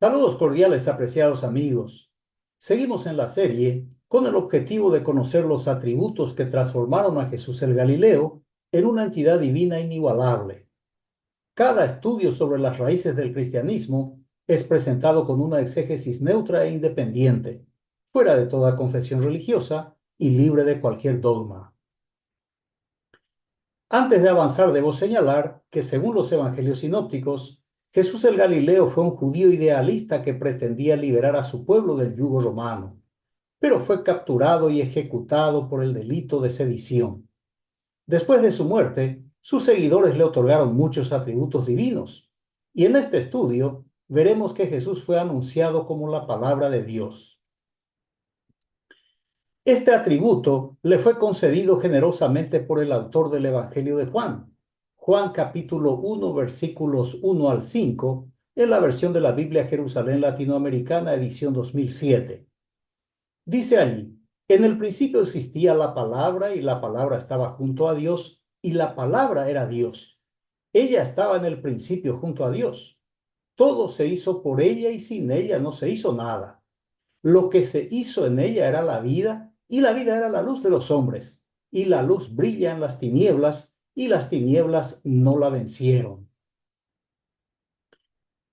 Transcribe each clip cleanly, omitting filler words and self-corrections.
Saludos cordiales, apreciados amigos. Seguimos en la serie con el objetivo de conocer los atributos que transformaron a Jesús el Galileo en una entidad divina inigualable. Cada estudio sobre las raíces del cristianismo es presentado con una exégesis neutra e independiente, fuera de toda confesión religiosa y libre de cualquier dogma. Antes de avanzar, debo señalar que, según los evangelios sinópticos, Jesús el Galileo fue un judío idealista que pretendía liberar a su pueblo del yugo romano, pero fue capturado y ejecutado por el delito de sedición. Después de su muerte, sus seguidores le otorgaron muchos atributos divinos, y en este estudio veremos que Jesús fue anunciado como la palabra de Dios. Este atributo le fue concedido generosamente por el autor del Evangelio de Juan. Juan capítulo 1, versículos 1 al 5, en la versión de la Biblia Jerusalén Latinoamericana, edición 2007. Dice allí: en el principio existía la palabra y la palabra estaba junto a Dios y la palabra era Dios. Ella estaba en el principio junto a Dios. Todo se hizo por ella y sin ella no se hizo nada. Lo que se hizo en ella era la vida, y la vida era la luz de los hombres, y la luz brilla en las tinieblas, y las tinieblas no la vencieron.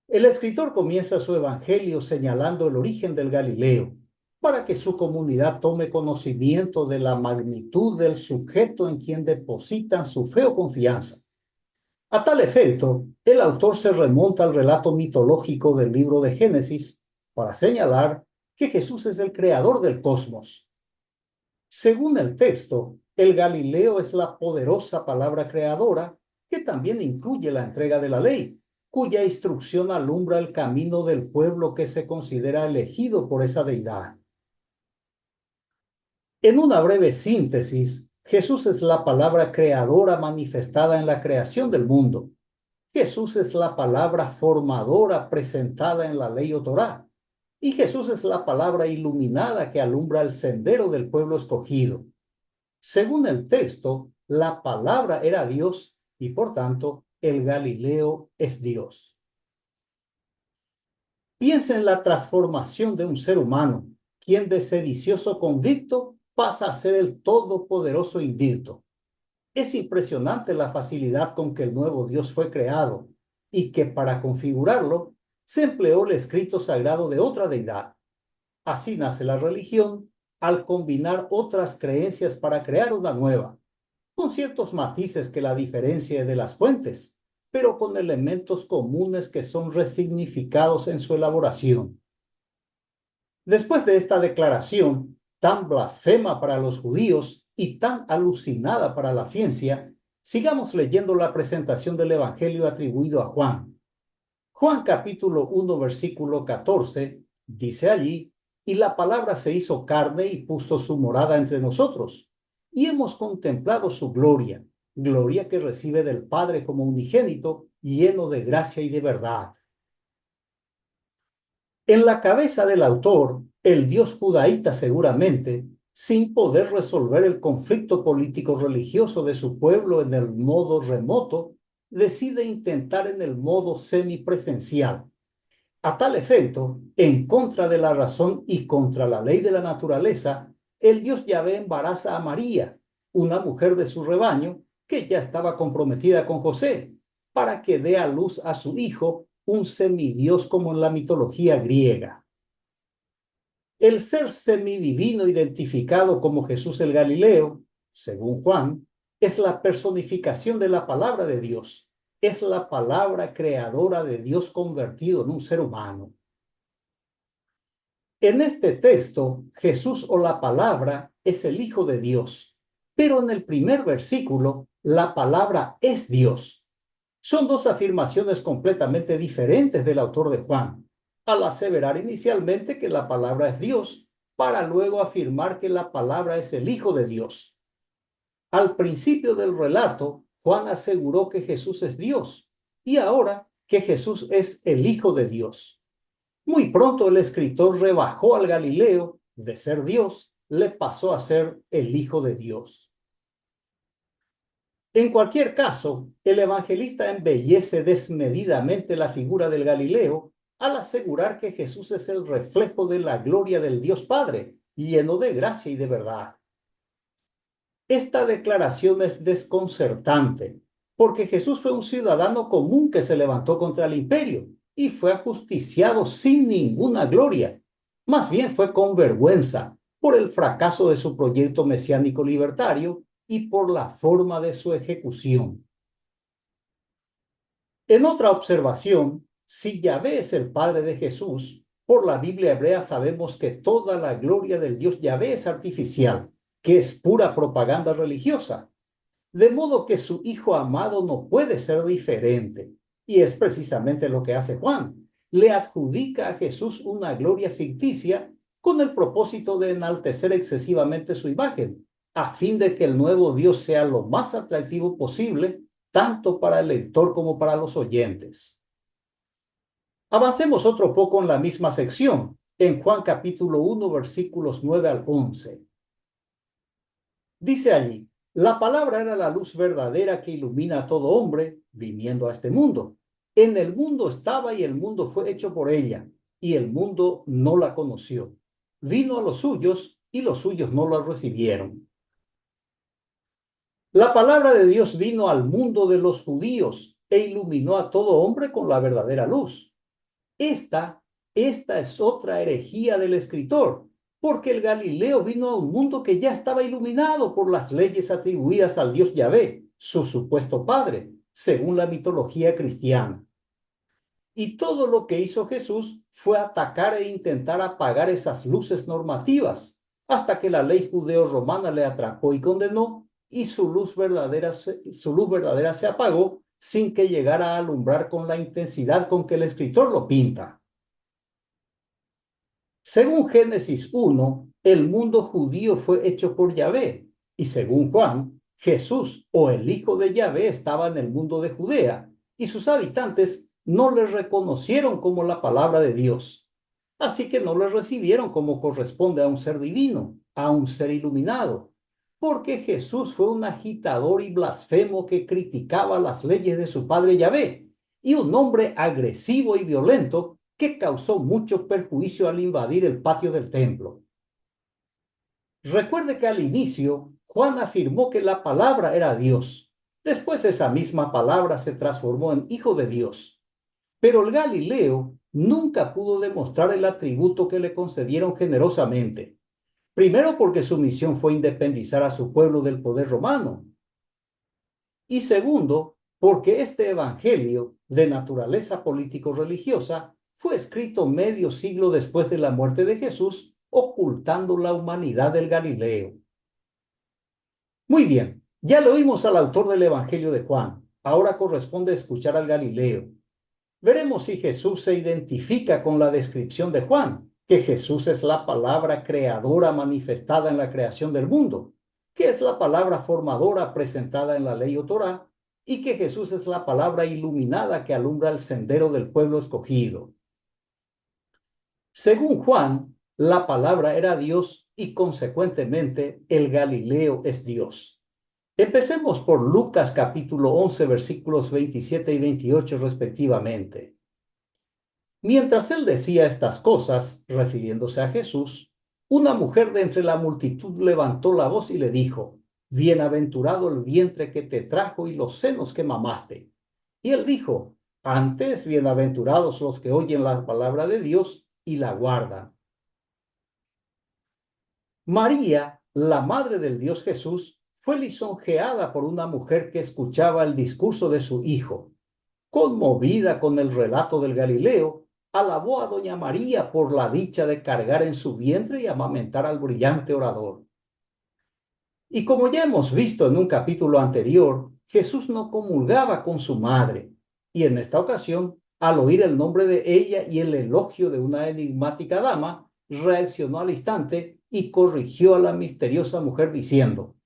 El escritor comienza su evangelio señalando el origen del Galileo, para que su comunidad tome conocimiento de la magnitud del sujeto en quien depositan su fe o confianza. A tal efecto, el autor se remonta al relato mitológico del libro de Génesis para señalar que Jesús es el creador del cosmos. Según el texto, el Galileo es la poderosa palabra creadora que también incluye la entrega de la ley, cuya instrucción alumbra el camino del pueblo que se considera elegido por esa deidad. En una breve síntesis, Jesús es la palabra creadora manifestada en la creación del mundo. Jesús es la palabra formadora presentada en la ley o Torá. Y Jesús es la palabra iluminada que alumbra el sendero del pueblo escogido. Según el texto, la palabra era Dios y por tanto el Galileo es Dios. Piensa en la transformación de un ser humano, quien de sedicioso convicto pasa a ser el todopoderoso invicto. Es impresionante la facilidad con que el nuevo Dios fue creado y que para configurarlo se empleó el escrito sagrado de otra deidad. Así nace la religión al combinar otras creencias para crear una nueva, con ciertos matices que la diferencian de las fuentes, pero con elementos comunes que son resignificados en su elaboración. Después de esta declaración, tan blasfema para los judíos y tan alucinada para la ciencia, sigamos leyendo la presentación del Evangelio atribuido a Juan. Juan capítulo 1, versículo 14, dice allí: y la palabra se hizo carne y puso su morada entre nosotros, y hemos contemplado su gloria, gloria que recibe del Padre como unigénito, lleno de gracia y de verdad. En la cabeza del autor, el Dios judaíta seguramente, sin poder resolver el conflicto político-religioso de su pueblo en el modo remoto, decide intentar en el modo semipresencial. A tal efecto, en contra de la razón y contra la ley de la naturaleza, el Dios Yahvé embaraza a María, una mujer de su rebaño que ya estaba comprometida con José, para que dé a luz a su hijo, un semidios como en la mitología griega. El ser semidivino identificado como Jesús el Galileo, según Juan, es la personificación de la palabra de Dios. Es la palabra creadora de Dios convertido en un ser humano. En este texto, Jesús o la palabra es el Hijo de Dios, pero en el primer versículo, la palabra es Dios. Son dos afirmaciones completamente diferentes del autor de Juan, al aseverar inicialmente que la palabra es Dios, para luego afirmar que la palabra es el Hijo de Dios. Al principio del relato, Juan aseguró que Jesús es Dios, y ahora que Jesús es el Hijo de Dios. Muy pronto el escritor rebajó al Galileo de ser Dios, le pasó a ser el Hijo de Dios. En cualquier caso, el evangelista embellece desmedidamente la figura del Galileo al asegurar que Jesús es el reflejo de la gloria del Dios Padre, lleno de gracia y de verdad. Esta declaración es desconcertante, porque Jesús fue un ciudadano común que se levantó contra el imperio y fue ajusticiado sin ninguna gloria. Más bien fue con vergüenza por el fracaso de su proyecto mesiánico libertario y por la forma de su ejecución. En otra observación, si Yahvé es el Padre de Jesús, por la Biblia hebrea sabemos que toda la gloria del Dios Yahvé es artificial, que es pura propaganda religiosa, de modo que su Hijo amado no puede ser diferente. Y es precisamente lo que hace Juan. Le adjudica a Jesús una gloria ficticia con el propósito de enaltecer excesivamente su imagen, a fin de que el nuevo Dios sea lo más atractivo posible, tanto para el lector como para los oyentes. Avancemos otro poco en la misma sección, en Juan capítulo 1, versículos 9 al 11. Dice allí: la palabra era la luz verdadera que ilumina a todo hombre viniendo a este mundo. En el mundo estaba y el mundo fue hecho por ella, y el mundo no la conoció. Vino a los suyos y los suyos no la recibieron. La palabra de Dios vino al mundo de los judíos e iluminó a todo hombre con la verdadera luz. Esta es otra herejía del escritor, porque el Galileo vino a un mundo que ya estaba iluminado por las leyes atribuidas al Dios Yahvé, su supuesto padre, según la mitología cristiana. Y todo lo que hizo Jesús fue atacar e intentar apagar esas luces normativas, hasta que la ley judeo-romana le atrapó y condenó, y su luz verdadera se apagó sin que llegara a alumbrar con la intensidad con que el escritor lo pinta. Según Génesis 1, el mundo judío fue hecho por Yahvé, y según Juan, Jesús o el Hijo de Yahvé estaba en el mundo de Judea, y sus habitantes no le reconocieron como la palabra de Dios. Así que no le recibieron como corresponde a un ser divino, a un ser iluminado, porque Jesús fue un agitador y blasfemo que criticaba las leyes de su padre Yahvé, y un hombre agresivo y violento que causó mucho perjuicio al invadir el patio del templo. Recuerde que al inicio Juan afirmó que la palabra era Dios. Después esa misma palabra se transformó en Hijo de Dios. Pero el Galileo nunca pudo demostrar el atributo que le concedieron generosamente. Primero porque su misión fue independizar a su pueblo del poder romano. Y segundo, porque este evangelio de naturaleza político-religiosa fue escrito medio siglo después de la muerte de Jesús, ocultando la humanidad del Galileo. Muy bien, ya lo oímos al autor del Evangelio de Juan. Ahora corresponde escuchar al Galileo. Veremos si Jesús se identifica con la descripción de Juan, que Jesús es la palabra creadora manifestada en la creación del mundo, que es la palabra formadora presentada en la ley o Torá, y que Jesús es la palabra iluminada que alumbra el sendero del pueblo escogido. Según Juan, la palabra era Dios y consecuentemente el Galileo es Dios. Empecemos por Lucas capítulo 11 versículos 27 y 28 respectivamente. Mientras él decía estas cosas, refiriéndose a Jesús, una mujer de entre la multitud levantó la voz y le dijo: bienaventurado el vientre que te trajo y los senos que mamaste. Y él dijo: antes, bienaventurados los que oyen la palabra de Dios y la guardan. María, la madre del Dios Jesús, fue lisonjeada por una mujer que escuchaba el discurso de su hijo. Conmovida con el relato del Galileo, alabó a doña María por la dicha de cargar en su vientre y amamentar al brillante orador. Y como ya hemos visto en un capítulo anterior, Jesús no comulgaba con su madre, y en esta ocasión, al oír el nombre de ella y el elogio de una enigmática dama, reaccionó al instante y corrigió a la misteriosa mujer diciendo: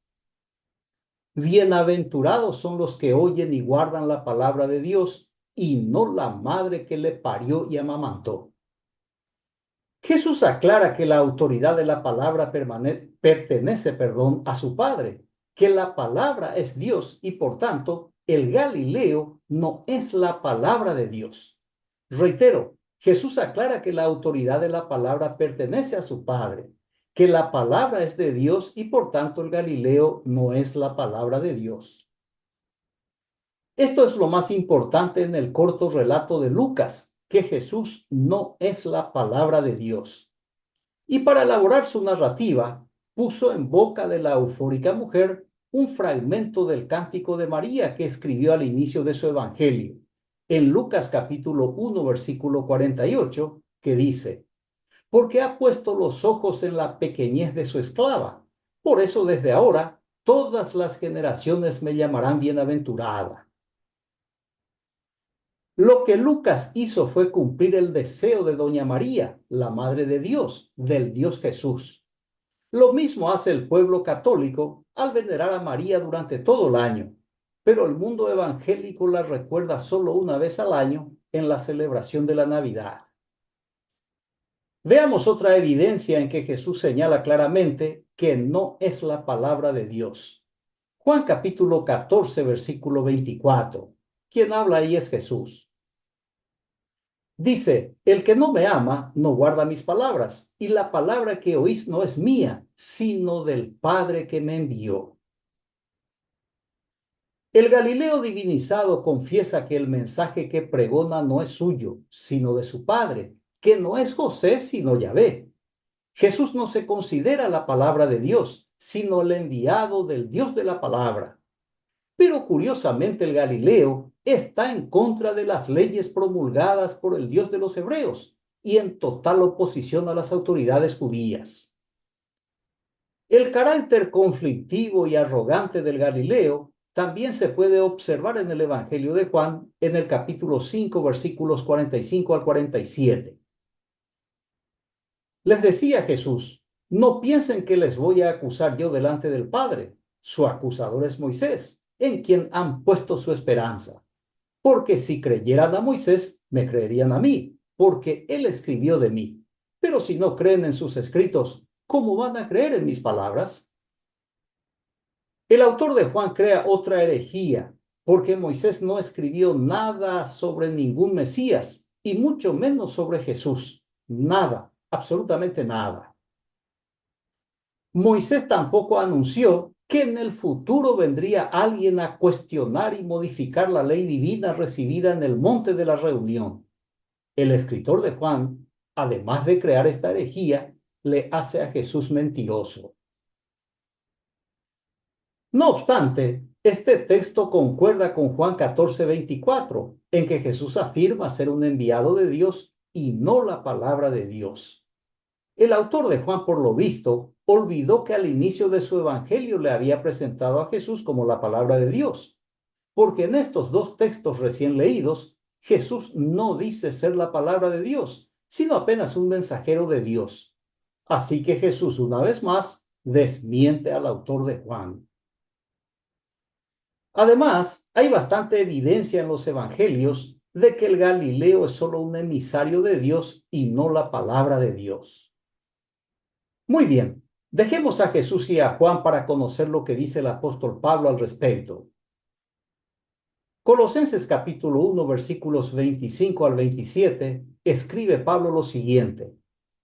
bienaventurados son los que oyen y guardan la palabra de Dios, y no la madre que le parió y amamantó. Jesús aclara que la autoridad de la palabra pertenece a su Padre, que la palabra es Dios y por tanto el Galileo no es la palabra de Dios. Reitero, Jesús aclara que la autoridad de la palabra pertenece a su Padre, que la palabra es de Dios y por tanto el Galileo no es la palabra de Dios. Esto es lo más importante en el corto relato de Lucas, que Jesús no es la palabra de Dios. Y para elaborar su narrativa, puso en boca de la eufórica mujer un fragmento del Cántico de María que escribió al inicio de su evangelio, en Lucas capítulo 1, versículo 48, que dice: porque ha puesto los ojos en la pequeñez de su esclava. Por eso desde ahora todas las generaciones me llamarán bienaventurada. Lo que Lucas hizo fue cumplir el deseo de doña María, la Madre de Dios, del Dios Jesús. Lo mismo hace el pueblo católico al venerar a María durante todo el año, pero el mundo evangélico la recuerda solo una vez al año en la celebración de la Navidad. Veamos otra evidencia en que Jesús señala claramente que no es la palabra de Dios. Juan capítulo 14, versículo 24. Quien habla ahí es Jesús. Dice: el que no me ama no guarda mis palabras, y la palabra que oís no es mía, sino del Padre que me envió. El Galileo divinizado confiesa que el mensaje que pregona no es suyo, sino de su Padre, que no es José, sino Yahvé. Jesús no se considera la palabra de Dios, sino el enviado del Dios de la palabra. Pero curiosamente el Galileo está en contra de las leyes promulgadas por el Dios de los hebreos y en total oposición a las autoridades judías. El carácter conflictivo y arrogante del Galileo también se puede observar en el Evangelio de Juan, en el capítulo 5, versículos 45 al 47. Les decía Jesús: no piensen que les voy a acusar yo delante del Padre. Su acusador es Moisés, en quien han puesto su esperanza. Porque si creyeran a Moisés, me creerían a mí, porque él escribió de mí. Pero si no creen en sus escritos, ¿cómo van a creer en mis palabras? El autor de Juan crea otra herejía, porque Moisés no escribió nada sobre ningún Mesías, y mucho menos sobre Jesús. Nada, absolutamente nada. Moisés tampoco anunció que en el futuro vendría alguien a cuestionar y modificar la ley divina recibida en el monte de la reunión. El escritor de Juan, además de crear esta herejía, le hace a Jesús mentiroso. No obstante, este texto concuerda con Juan 14:24, en que Jesús afirma ser un enviado de Dios y no la palabra de Dios. El autor de Juan, por lo visto, olvidó que al inicio de su evangelio le había presentado a Jesús como la palabra de Dios, porque en estos dos textos recién leídos, Jesús no dice ser la palabra de Dios, sino apenas un mensajero de Dios. Así que Jesús, una vez más, desmiente al autor de Juan. Además, hay bastante evidencia en los evangelios de que el Galileo es solo un emisario de Dios y no la palabra de Dios. Muy bien, dejemos a Jesús y a Juan para conocer lo que dice el apóstol Pablo al respecto. Colosenses capítulo 1, versículos 25 al 27, escribe Pablo lo siguiente: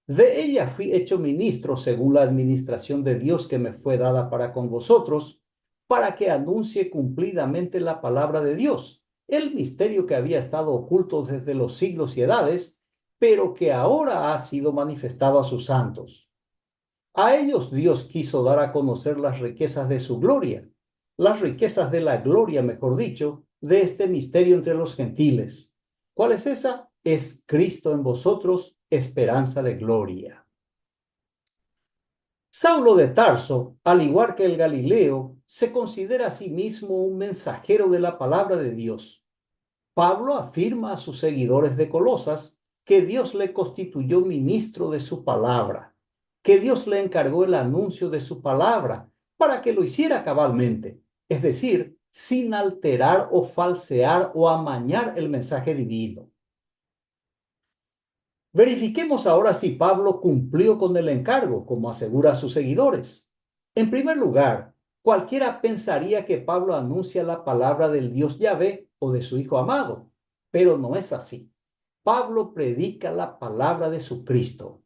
de ella fui hecho ministro según la administración de Dios que me fue dada para con vosotros, para que anuncie cumplidamente la palabra de Dios, el misterio que había estado oculto desde los siglos y edades, pero que ahora ha sido manifestado a sus santos. A ellos Dios quiso dar a conocer las riquezas de su gloria, las riquezas de la gloria, mejor dicho, de este misterio entre los gentiles. ¿Cuál es esa? Es Cristo en vosotros, esperanza de gloria. Saulo de Tarso, al igual que el Galileo, se considera a sí mismo un mensajero de la palabra de Dios. Pablo afirma a sus seguidores de Colosas que Dios le constituyó ministro de su palabra, que Dios le encargó el anuncio de su palabra para que lo hiciera cabalmente, es decir, sin alterar o falsear o amañar el mensaje divino. Verifiquemos ahora si Pablo cumplió con el encargo, como asegura a sus seguidores. En primer lugar, cualquiera pensaría que Pablo anuncia la palabra del Dios Yahvé o de su Hijo amado, pero no es así. Pablo predica la palabra de su Cristo.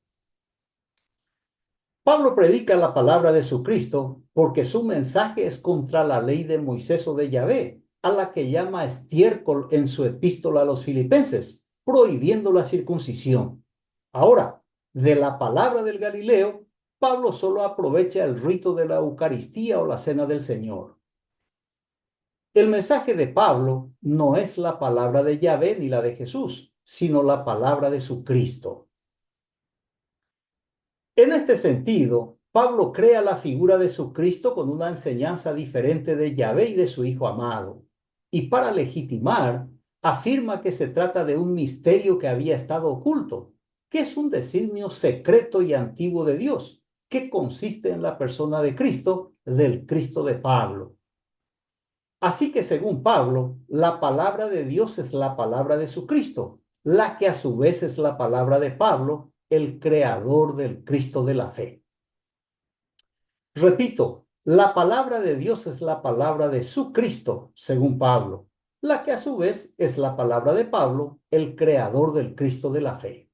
Pablo predica la palabra de su Cristo porque su mensaje es contra la ley de Moisés o de Yahvé, a la que llama estiércol en su epístola a los Filipenses, prohibiendo la circuncisión. Ahora, de la palabra del Galileo, Pablo solo aprovecha el rito de la Eucaristía o la Cena del Señor. El mensaje de Pablo no es la palabra de Yahvé ni la de Jesús, sino la palabra de su Cristo. En este sentido, Pablo crea la figura de su Cristo con una enseñanza diferente de Yahvé y de su Hijo amado. Y para legitimar, afirma que se trata de un misterio que había estado oculto, que es un designio secreto y antiguo de Dios, que consiste en la persona de Cristo, del Cristo de Pablo. Así que según Pablo, la palabra de Dios es la palabra de su Cristo, la que a su vez es la palabra de Pablo, el creador del Cristo de la fe. Repito, la palabra de Dios es la palabra de su Cristo, según Pablo, la que a su vez es la palabra de Pablo, el creador del Cristo de la fe.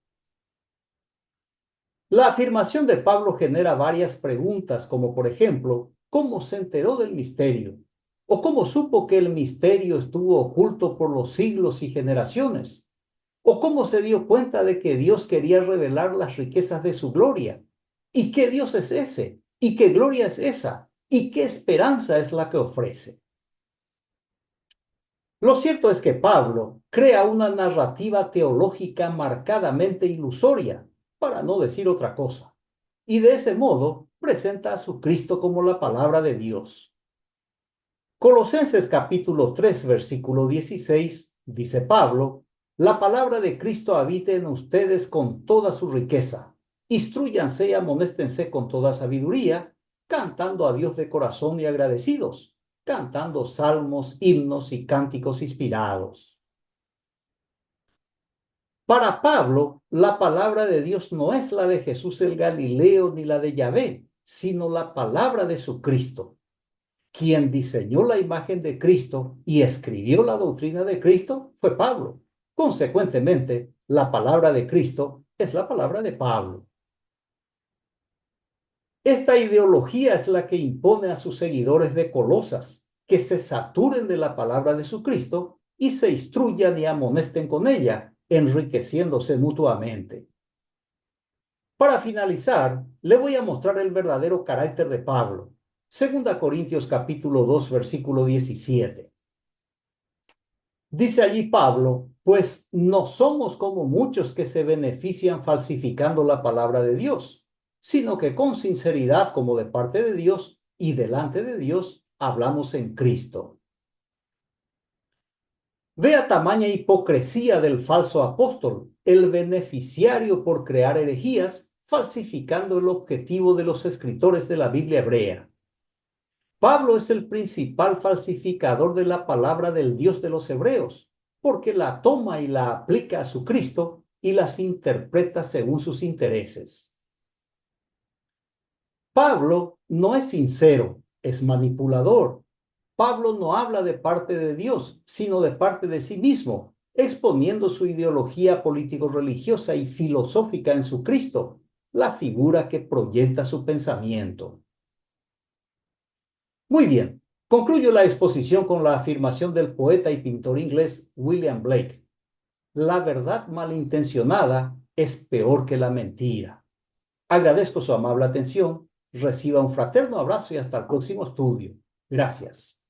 La afirmación de Pablo genera varias preguntas, como por ejemplo, ¿cómo se enteró del misterio? ¿O cómo supo que el misterio estuvo oculto por los siglos y generaciones? ¿O cómo se dio cuenta de que Dios quería revelar las riquezas de su gloria? ¿Y qué Dios es ese? ¿Y qué gloria es esa? ¿Y qué esperanza es la que ofrece? Lo cierto es que Pablo crea una narrativa teológica marcadamente ilusoria, para no decir otra cosa, y de ese modo presenta a su Cristo como la palabra de Dios. Colosenses capítulo 3, versículo 16, dice Pablo, la palabra de Cristo habite en ustedes con toda su riqueza. Instrúyanse y amonéstense con toda sabiduría, cantando a Dios de corazón y agradecidos, cantando salmos, himnos y cánticos inspirados. Para Pablo, la palabra de Dios no es la de Jesús el Galileo ni la de Yahvé, sino la palabra de su Cristo. Quien diseñó la imagen de Cristo y escribió la doctrina de Cristo fue Pablo. Consecuentemente, la palabra de Cristo es la palabra de Pablo. Esta ideología es la que impone a sus seguidores de Colosas que se saturen de la palabra de su Cristo y se instruyan y amonesten con ella, enriqueciéndose mutuamente. Para finalizar, le voy a mostrar el verdadero carácter de Pablo. 2 Corintios capítulo 2, versículo 17. Dice allí Pablo, pues no somos como muchos que se benefician falsificando la palabra de Dios, sino que con sinceridad como de parte de Dios y delante de Dios hablamos en Cristo. Vea tamaña hipocresía del falso apóstol, el beneficiario por crear herejías, falsificando el objetivo de los escritores de la Biblia hebrea. Pablo es el principal falsificador de la palabra del Dios de los hebreos, porque la toma y la aplica a su Cristo y las interpreta según sus intereses. Pablo no es sincero, es manipulador. Pablo no habla de parte de Dios, sino de parte de sí mismo, exponiendo su ideología político-religiosa y filosófica en su Cristo, la figura que proyecta su pensamiento. Muy bien, concluyo la exposición con la afirmación del poeta y pintor inglés William Blake. La verdad malintencionada es peor que la mentira. Agradezco su amable atención, reciba un fraterno abrazo y hasta el próximo estudio. Gracias.